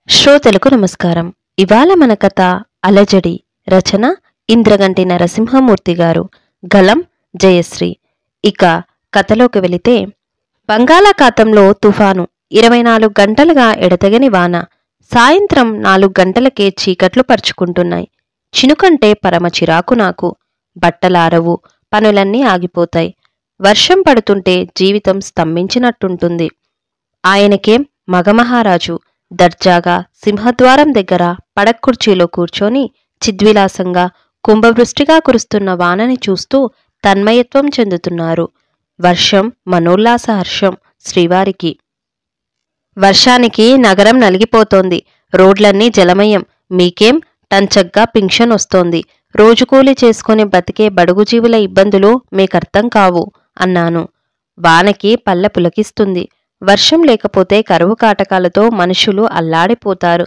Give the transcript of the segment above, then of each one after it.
శ్రోతలకు నమస్కారం. ఇవాళ మన కథ అలజడి. రచన ఇంద్రగంటి నరసింహమూర్తి గారు. గలం జయశ్రీ. ఇక కథలోకి వెళితే, బంగాళాఖాతంలో తుఫాను. 24 గంటలుగా ఎడతెగని వాన. సాయంత్రం 4 గంటలకే చీకట్లు పరుచుకుంటున్నాయి. చినుకంటే పరమ చిరాకు నాకు. బట్టలారవు, పనులన్నీ ఆగిపోతాయి. వర్షం పడుతుంటే జీవితం స్తంభించినట్టుంటుంది. ఆయనకేం మగమహారాజు. దర్జాగా సింహద్వారం దగ్గర పడక్కుర్చీలో కూర్చొని చిద్విలాసంగా కుంభవృష్టిగా కురుస్తున్న వానని చూస్తూ తన్మయత్వం చెందుతున్నారు. వర్షం మనోల్లాస హర్షం శ్రీవారికి. వర్షానికి నగరం నలిగిపోతోంది. రోడ్లన్నీ జలమయం. మీకేం టంచగ్గా పింఛన్ వస్తోంది. రోజుకూలి చేసుకుని బతికే బడుగుజీవుల ఇబ్బందులు మీకర్థం కావు అన్నాను. వానకి పల్లె పులకిస్తుంది. వర్షం లేకపోతే కరువు కాటకాలతో మనుషులు అల్లాడిపోతారు.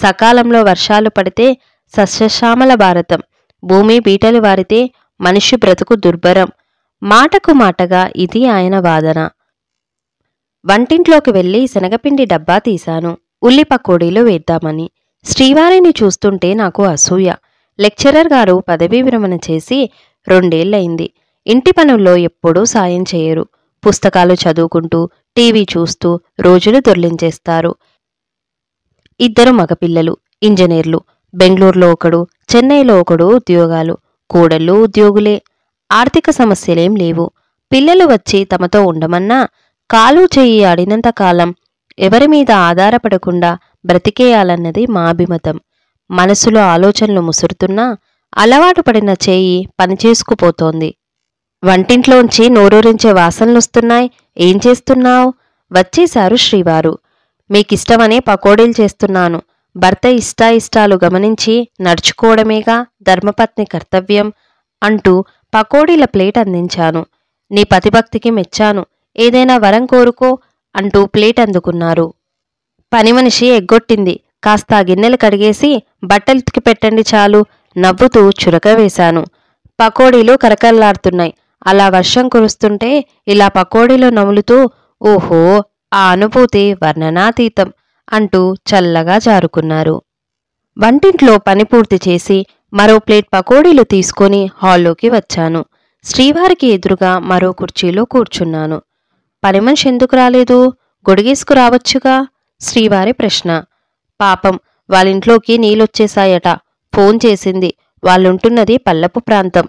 సకాలంలో వర్షాలు పడితే సస్యశ్యామల భారతం. భూమి బీటలు వారితే మనిషి బ్రతుకు దుర్భరం. మాటకు మాటగా ఇది ఆయన వాదన. వంటింట్లోకి వెళ్లి శనగపిండి డబ్బా తీశాను. ఉల్లి పకోడీలు వేద్దామని. శ్రీవారిని చూస్తుంటే నాకు అసూయ. లెక్చరర్ గారు పదవీ విరమణ చేసి 2 ఏళ్లయింది. ఇంటి పనుల్లో ఎప్పుడూ సాయం చేయరు. పుస్తకాలు చదువుకుంటూ టీవీ చూస్తూ రోజులు దొర్లించేస్తారు. 2 మగపిల్లలు ఇంజనీర్లు. బెంగళూరులో ఒకడు, చెన్నైలో ఒకడు ఉద్యోగాలు. కోడళ్ళు ఉద్యోగులే. ఆర్థిక సమస్యలేం లేవు. పిల్లలు వచ్చి తమతో ఉండమన్నా కాలు చెయ్యి ఆడినంతకాలం ఎవరిమీద ఆధారపడకుండా బ్రతికేయాలన్నది మా అభిమతం. మనసులో ఆలోచనలు ముసురుతున్నా అలవాటు పడిన చేయి పనిచేసుకుపోతోంది. వంటింట్లోంచి నోరూరించే వాసనలొస్తున్నాయి. ఏం చేస్తున్నావు? వచ్చేశారు శ్రీవారు. మీకిష్టమనే పకోడీలు చేస్తున్నాను. భర్త ఇష్టాయిష్టాలు గమనించి నడుచుకోవడమేగా ధర్మపత్ని కర్తవ్యం అంటూ పకోడీల ప్లేట్ అందించాను. నీ పతిభక్తికి మెచ్చాను. ఏదైనా వరం కోరుకో అంటూ ప్లేట్ అందుకున్నారు. పనిమనిషి ఎగ్గొట్టింది. కాస్త గిన్నెలు కడిగేసి బట్టలుతికి పెట్టండి చాలు. నవ్వుతూ చురక వేశాను. పకోడీలు కరకల్లాడుతున్నాయి. అలా వర్షం కురుస్తుంటే ఇలా పకోడీలో నములుతూ ఓహో, ఆ అనుభూతి వర్ణనాతీతం అంటూ చల్లగా జారుకున్నారు. వంటింట్లో పని పూర్తి చేసి మరో ప్లేట్ పకోడీలు తీసుకొని హాల్లోకి వచ్చాను. శ్రీవారికి ఎదురుగా మరో కుర్చీలో కూర్చున్నాను. పనిమనిషి ఎందుకు రాలేదు? గొడిగేసుకు రావచ్చుగా? శ్రీవారి ప్రశ్న. పాపం, వాళ్ళింట్లోకి నీళ్ళొచ్చేశాయట. ఫోన్ చేసింది. వాళ్ళుంటున్నది పల్లపు ప్రాంతం.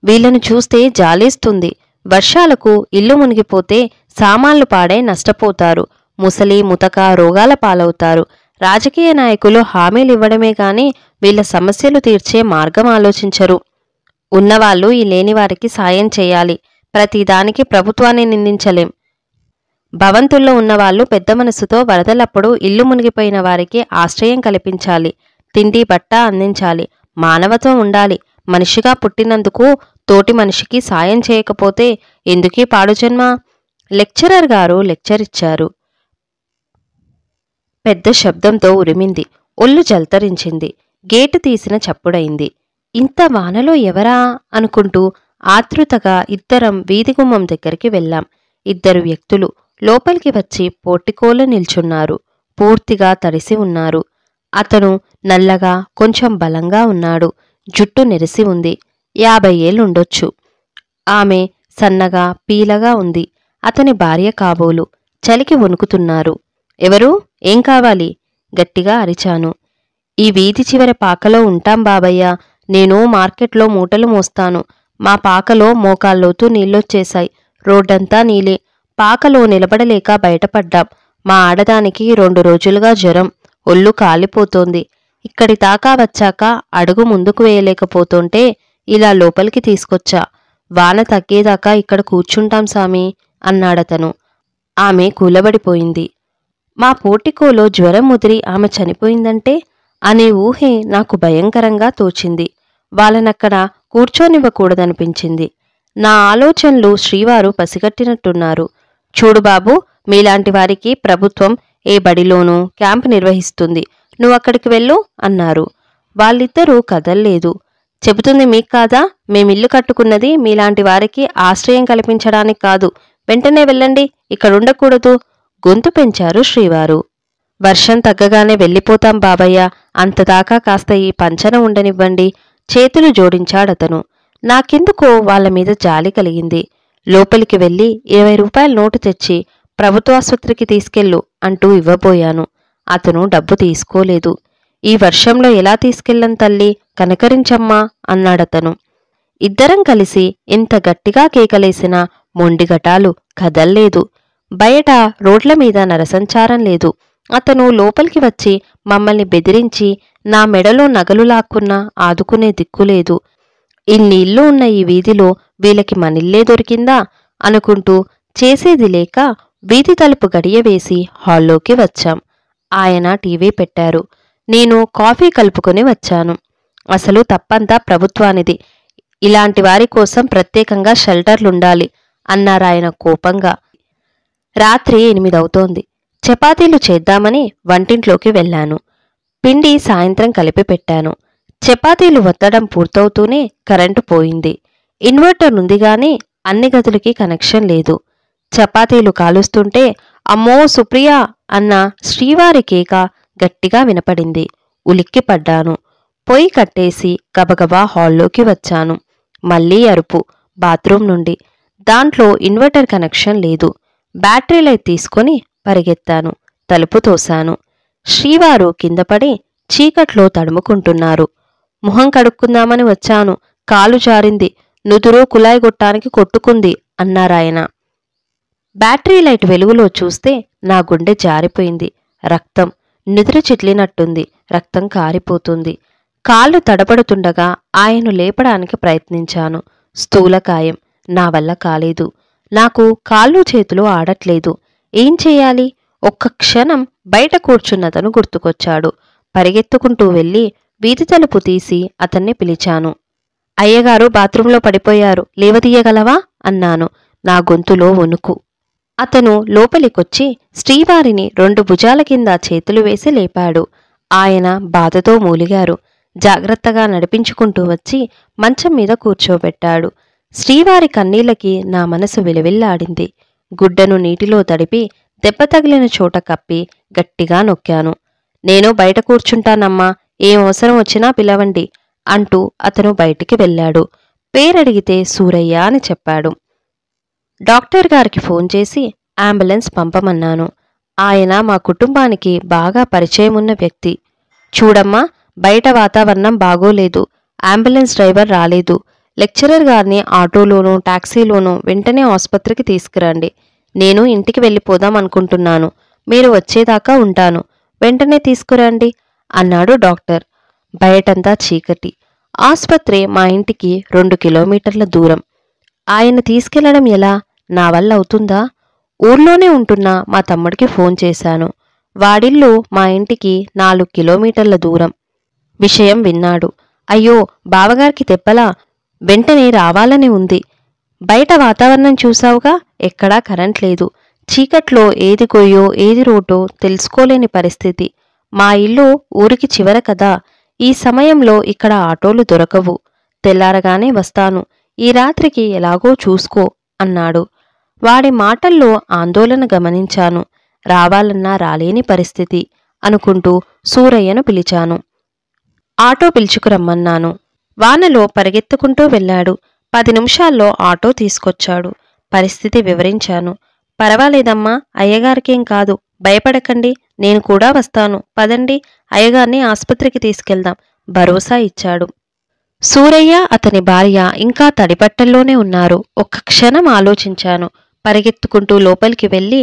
వీళ్లను చూస్తే జాలేస్తుంది. వర్షాలకు ఇల్లు మునిగిపోతే సామాన్లు పాడై నష్టపోతారు. ముసలి ముతక రోగాల పాలవుతారు. రాజకీయ నాయకులు హామీలివ్వడమే గాని వీళ్ల సమస్యలు తీర్చే మార్గం ఆలోచించరు. ఉన్నవాళ్లు ఈ లేనివారికి సాయం చేయాలి. ప్రతిదానికి ప్రభుత్వాన్ని నిందించలేం. భవంతుల్లో ఉన్నవాళ్లు పెద్ద మనసుతో వరదలప్పుడు ఇల్లు మునిగిపోయిన వారికి ఆశ్రయం కల్పించాలి. తిండి బట్ట అందించాలి. మానవత్వం ఉండాలి. మనిషిగా పుట్టినందుకు తోటి మనిషికి సాయం చేయకపోతే ఎందుకీ పాడుజన్మ? లెక్చరర్ గారు లెక్చర్ ఇచ్చారు. పెద్ద శబ్దంతో ఉరిమింది. ఒళ్ళు జల్తరించింది. గేటు తీసిన చప్పుడైంది. ఇంత వానలో ఎవరా అనుకుంటూ ఆతృతగా ఇద్దరం వీధిగుమ్మం దగ్గరికి వెళ్ళాం. 2 వ్యక్తులు లోపలికి వచ్చి పోర్టికోలో నిల్చున్నారు. పూర్తిగా తడిసి ఉన్నారు. అతను నల్లగా కొంచెం బలంగా ఉన్నాడు. జుట్టు నెరిసి ఉంది. 50 ఏళ్లుండొచ్చు. ఆమె సన్నగా పీలగా ఉంది. అతని భార్య కాబోలు. చలికి వణుకుతున్నారు. ఎవరు? ఏం కావాలి? గట్టిగా అరిచాను. ఈ వీధి చివరి పాకలో ఉంటాం బాబయ్య. నేను మార్కెట్లో మూటలు మోస్తాను. మా పాకలో మోకాల్లోతు నీళ్ళొచ్చేశాయి. రోడ్డంతా నీలే. పాకలో నిలబడలేక బయటపడ్డాం. మా ఆడదానికి 2 రోజులుగా జ్వరం. ఒళ్ళు కాలిపోతోంది. ఇక్కడి దాకా వచ్చాక అడుగు ముందుకు వేయలేకపోతుంటే ఇలా లోపలికి తీసుకొచ్చా. వాన తగ్గేదాకా ఇక్కడ కూర్చుంటాం సామి అన్నాడతను. ఆమె కూలబడిపోయింది. మా పోర్టికోలో జ్వరం ముదిరి ఆమె చనిపోయిందంటే అనే ఊహే నాకు భయంకరంగా తోచింది. వాళ్ళనక్కడ కూర్చోనివ్వకూడదనిపించింది. నా ఆలోచనలు శ్రీవారు పసిగట్టినట్టున్నారు. చూడు బాబు, మీలాంటి వారికి ప్రభుత్వం ఏ బడిలోనూ క్యాంపు నిర్వహిస్తుంది. నువ్వక్కడికి వెళ్ళు అన్నారు. వాళ్ళిద్దరూ కదల్లేదు. చెబుతుంది మీకు కాదా? మేమిల్లు కట్టుకున్నది మీలాంటి వారికి ఆశ్రయం కల్పించడానికి కాదు. వెంటనే వెళ్ళండి. ఇక్కడుండకూడదు. గొంతు పెంచారు శ్రీవారు. వర్షం తగ్గగానే వెళ్ళిపోతాం బాబయ్య, అంతదాకా కాస్త ఈ పంచన ఉండనివ్వండి. చేతులు జోడించాడతను. నాకెందుకో వాళ్ల మీద జాలి కలిగింది. లోపలికి వెళ్ళి 20 రూపాయల నోటు తెచ్చి ప్రభుత్వాసుపత్రికి తీసుకెళ్ళు అంటూ ఇవ్వబోయాను. అతను డబ్బు తీసుకోలేదు. ఈ వర్షంలో ఎలా తీసుకెళ్ళం తల్లి, కనకరించమ్మా అన్నాడతను. ఇద్దరం కలిసి ఎంత గట్టిగా కేకలేసినా మొండిగటాలు కదల్లేదు. బయట రోడ్ల మీద నరసంచారం లేదు. అతను లోపలికి వచ్చి మమ్మల్ని బెదిరించి నా మెడలో నగలు లాక్కున్నా ఆదుకునే దిక్కులేదు. ఇన్ని ఇల్లు ఉన్న ఈ వీధిలో వీళ్ళకి మనిల్లే దొరికిందా అనుకుంటూ చేసేది లేక వీధి తలుపు గడియవేసి హాల్లోకి వచ్చాం. ఆయన టీవీ పెట్టారు. నేను కాఫీ కలుపుకొని వచ్చాను. అసలు తప్పంతా ప్రభుత్వానిది. ఇలాంటి వారి కోసం ప్రత్యేకంగా షెల్టర్లుండాలి అన్నారాయన కోపంగా. రాత్రి 8 అవుతోంది. చపాతీలు చేద్దామని వంటింట్లోకి వెళ్ళాను. పిండి సాయంత్రం కలిపి పెట్టాను. చపాతీలు వత్తడం పూర్తవుతూనే కరెంటు పోయింది. ఇన్వర్టర్ ఉంది గాని అన్ని గదులకి కనెక్షన్ లేదు. చపాతీలు కాలుస్తుంటే అమ్మో సుప్రియా అన్న శ్రీవారి కేక గట్టిగా వినపడింది. ఉలిక్కిపడ్డాను. పొయ్యి కట్టేసి గబగబా హాల్లోకి వచ్చాను. మళ్లీ అరుపు బాత్రూం నుండి. దాంట్లో ఇన్వర్టర్ కనెక్షన్ లేదు. బ్యాటరీ లైట్ తీసుకొని పరిగెత్తాను. తలుపు తోశాను. శ్రీవారు కిందపడి చీకట్లో తడుముకుంటున్నారు. ముఖం కడుక్కుందామని వచ్చాను, కాలు జారింది, నుదురు కులాయి గొట్టానికి కొట్టుకుంది అన్నారాయన. బ్యాటరీ లైట్ వెలుగులో చూస్తే నా గుండె జారిపోయింది. రక్తం నిద్ర చిట్లినట్టుంది. రక్తం కారిపోతుంది. కాళ్ళు తడబడుతుండగా ఆయన్ను లేపడానికి ప్రయత్నించాను. స్థూలకాయం. నా వల్ల కాలేదు. నాకు కాళ్ళు చేతులు ఆడట్లేదు. ఏం చెయ్యాలి? ఒక్క క్షణం బయట కూర్చున్నతను గుర్తుకొచ్చాడు. పరిగెత్తుకుంటూ వెళ్ళి వీధి తలుపు తీసి అతన్ని పిలిచాను. అయ్యగారు బాత్రూంలో పడిపోయారు, లేవదీయగలవా అన్నాను. నా గొంతులో వణుకు. అతను లోపలికొచ్చి శ్రీవారిని 2 భుజాల కింద చేతులు వేసి లేపాడు. ఆయన బాధతో మూలిగారు. జాగ్రత్తగా నడిపించుకుంటూ వచ్చి మంచం మీద కూర్చోబెట్టాడు. శ్రీవారి కన్నీళ్లకి నా మనసు విలవిల్లాడింది. గుడ్డను నీటిలో తడిపి దెబ్బ తగిలిన చోట కప్పి గట్టిగా నొక్కాను. నేను బయట కూర్చుంటానమ్మా, ఏం అవసరం వచ్చినా పిలవండి అంటూ అతను బయటికి వెళ్ళాడు. పేరడిగితే సూరయ్య అని చెప్పాడు. డాక్టర్ గారికి ఫోన్ చేసి అంబులెన్స్ పంపమన్నాను. ఆయన మా కుటుంబానికి బాగా పరిచయమున్న వ్యక్తి. చూడమ్మా, బయట వాతావరణం బాగోలేదు. అంబులెన్స్ డ్రైవర్ రాలేదు. లెక్చరర్ గారిని ఆటోలోనూ టాక్సీలోనూ వెంటనే ఆసుపత్రికి తీసుకురండి. నేను ఇంటికి వెళ్ళిపోదాం అనుకుంటున్నాను. మీరు వచ్చేదాకా ఉంటాను. వెంటనే తీసుకురండి అన్నాడు డాక్టర్. బయటంతా చీకటి. ఆసుపత్రి మా ఇంటికి 2 కిలోమీటర్ల దూరం. ఆయన తీసుకెళ్లడం ఎలా? నా వల్ల అవుతుందా? ఊర్లోనే ఉంటున్న మా తమ్ముడికి ఫోన్ చేశాను. వాడిల్లు మా ఇంటికి 4 కిలోమీటర్ల దూరం. విషయం విన్నాడు. అయ్యో, బావగారికి దెబ్బలా? వెంటనే రావాలని ఉంది. బయట వాతావరణం చూశావుగా, ఎక్కడా కరెంట్ లేదు. చీకట్లో ఏది గొయ్యో ఏది రోటో తెలుసుకోలేని పరిస్థితి. మా ఇల్లు ఊరికి చివర కదా. ఈ సమయంలో ఇక్కడ ఆటోలు దొరకవు. తెల్లారగానే వస్తాను. ఈ రాత్రికి ఎలాగో చూసుకో అన్నాడు. వాడి మాటల్లో ఆందోళన గమనించాను. రావాలన్నా రాలేని పరిస్థితి అనుకుంటూ సూరయ్యను పిలిచాను. ఆటో పిలుచుకురమ్మన్నాను. వానలో పరిగెత్తుకుంటూ వెళ్ళాడు. 10 నిమిషాల్లో ఆటో తీసుకొచ్చాడు. పరిస్థితి వివరించాను. పర్వాలేదమ్మా, అయ్యగారికేం కాదు, భయపడకండి, నేను కూడా వస్తాను, పదండి, అయ్యగారిని ఆస్పత్రికి తీసుకెళ్దాం భరోసా ఇచ్చాడు. సూరయ్య అతని భార్య ఇంకా తడిబట్టల్లోనే ఉన్నారు. ఒక్క క్షణం ఆలోచించాను. పరిగెత్తుకుంటూ లోపలికి వెళ్ళి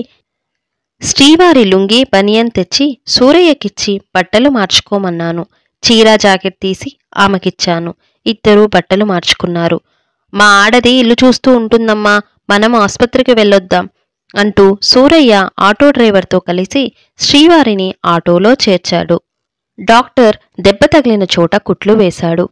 శ్రీవారి లుంగి బనియన్ తెచ్చి సూరయ్యకిచ్చి బట్టలు మార్చుకోమన్నాను. చీరా జాకెట్ తీసి ఆమెకిచ్చాను. ఇద్దరూ బట్టలు మార్చుకున్నారు. మా ఆడది ఇల్లు చూస్తూ ఉంటుందమ్మా, మనం ఆస్పత్రికి వెళ్ళొద్దాం అంటూ సూరయ్య ఆటో డ్రైవర్తో కలిసి శ్రీవారిని ఆటోలో చేర్చాడు. డాక్టర్ దెబ్బ తగిలిన చోట కుట్లు వేశాడు.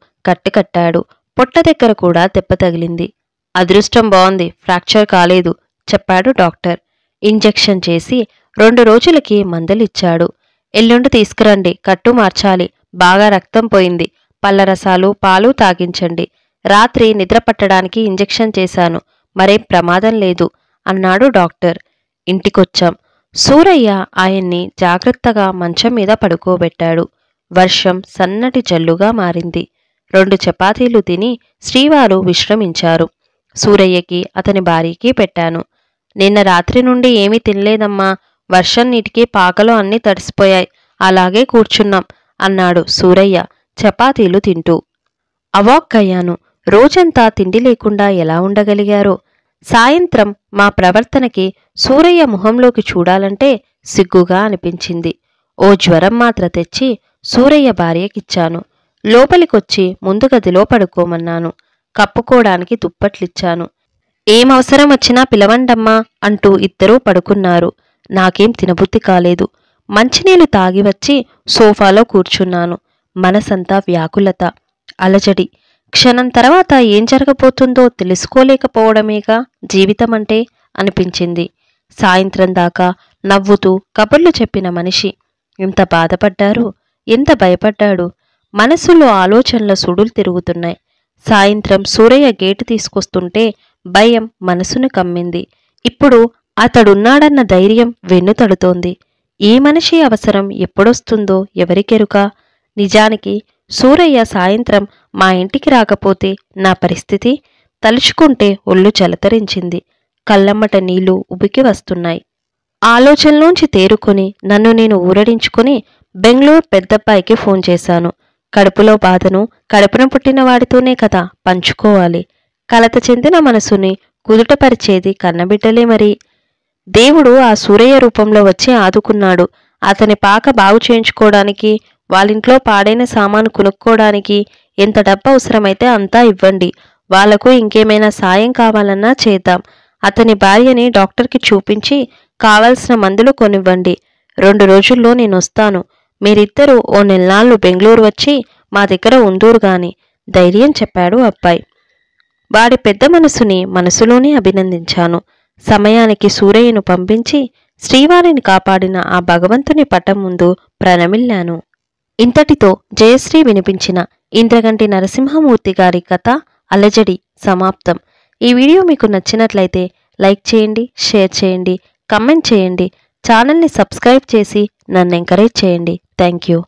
కట్టాడు. పొట్ట దగ్గర కూడా దెబ్బ తగిలింది. అదృష్టం బాగుంది, ఫ్రాక్చర్ కాలేదు చెప్పాడు డాక్టర్. ఇంజెక్షన్ చేసి 2 రోజులకి మందులిచ్చాడు. ఎల్లుండి తీసుకురండి, కట్టు మార్చాలి, బాగా రక్తం పోయింది, పళ్ళరసాలు పాలు తాగించండి. రాత్రి నిద్ర పట్టడానికి ఇంజెక్షన్ చేశాను, మరేం ప్రమాదం లేదు అన్నాడు డాక్టర్. ఇంటికొచ్చాం. సూరయ్య ఆయన్ని జాగ్రత్తగా మంచం మీద పడుకోబెట్టాడు. వర్షం సన్నటి జల్లుగా మారింది. 2 చపాతీలు తిని శ్రీవారు విశ్రమించారు. సూరయ్యకి అతని భార్యకి పెట్టాను. నిన్న రాత్రి నుండి ఏమీ తినలేదమ్మా. వర్షం నీటికి పాకలో అన్నీ తడిసిపోయాయి. అలాగే కూర్చున్నాం అన్నాడు సూరయ్య చపాతీలు తింటూ. అవాక్కయ్యాను. రోజంతా తిండి లేకుండా ఎలా ఉండగలిగారో. సాయంత్రం మా ప్రవర్తనకి సూరయ్య మొహంలోకి చూడాలంటే సిగ్గుగా అనిపించింది. ఓ జ్వరం మాత్ర తెచ్చి సూరయ్య భార్యకిచ్చాను. లోపలికొచ్చి ముందు గదిలో పడుకోమన్నాను. కప్పుకోడానికి దుప్పట్లిచ్చాను. ఏమవసరం వచ్చినా పిలవండమ్మా అంటూ ఇద్దరూ పడుకున్నారు. నాకేం తినబుద్ధి కాలేదు. మంచినీళ్లు తాగివచ్చి సోఫాలో కూర్చున్నాను. మనసంతా వ్యాకులత, అలజడి. క్షణం తర్వాత ఏం జరగబోతుందో తెలుసుకోలేకపోవడమేగా జీవితమంటే అనిపించింది. సాయంత్రం దాకా నవ్వుతూ కబుర్లు చెప్పిన మనిషి ఎంత బాధపడ్డారు, ఎంత భయపడ్డాడు. మనసులో ఆలోచనల సుడులు తిరుగుతున్నాయి. సాయంత్రం సూరయ్య గేటు తీసుకొస్తుంటే భయం మనసును కమ్మింది. ఇప్పుడు అతడున్నాడన్న ధైర్యం వెన్నుతడుతోంది. ఈ మనిషి అవసరం ఎప్పుడొస్తుందో ఎవరికెరుక. నిజానికి సూరయ్య సాయంత్రం మా ఇంటికి రాకపోతే నా పరిస్థితి తలుచుకుంటే ఒళ్ళు జలతరించింది. కళ్ళమ్మట నీళ్లు ఉబికి వస్తున్నాయి. ఆలోచనలోంచి తేరుకొని నన్ను నేను ఊరడించుకొని బెంగళూరు పెద్దబ్బాయికి ఫోన్ చేశాను. కడుపులో బాధను కడుపున పుట్టిన వాడితోనే కదా పంచుకోవాలి. కలత చెందిన మనసుని కుదుటపరిచేది కన్నబిడ్డలే మరి. దేవుడు ఆ సూరయ్య రూపంలో వచ్చి ఆదుకున్నాడు. అతని పాక బాగు చేయించుకోవడానికి, వాళ్ళింట్లో పాడైన సామాను కొనుక్కోవడానికి ఎంత డబ్బు అవసరమైతే అంతా ఇవ్వండి. వాళ్లకు ఇంకేమైనా సాయం కావాలన్నా చేద్దాం. అతని భార్యని డాక్టర్కి చూపించి కావలసిన మందులు కొనివ్వండి. 2 రోజుల్లో నేనొస్తాను. మీరిద్దరూ ఓ నెల్లాళ్ళు బెంగళూరు వచ్చి మా దగ్గర ఉందూరుగాని ధైర్యం చెప్పాడు అబ్బాయి. వాడి పెద్ద మనసుని మనసులోనే అభినందించాను. సమయానికి సూరయ్యను పంపించి శ్రీవారిని కాపాడిన ఆ భగవంతుని పటం ముందు ప్రణమిల్లాను. ఇంతటితో జయశ్రీ వినిపించిన ఇంద్రగంటి నరసింహమూర్తి గారి కథ అలజడి సమాప్తం. ఈ వీడియో మీకు నచ్చినట్లయితే లైక్ చేయండి, షేర్ చేయండి, కమెంట్ చేయండి. ఛానల్ని సబ్స్క్రైబ్ చేసి నన్ను ఎంకరేజ్ చేయండి. Thank you.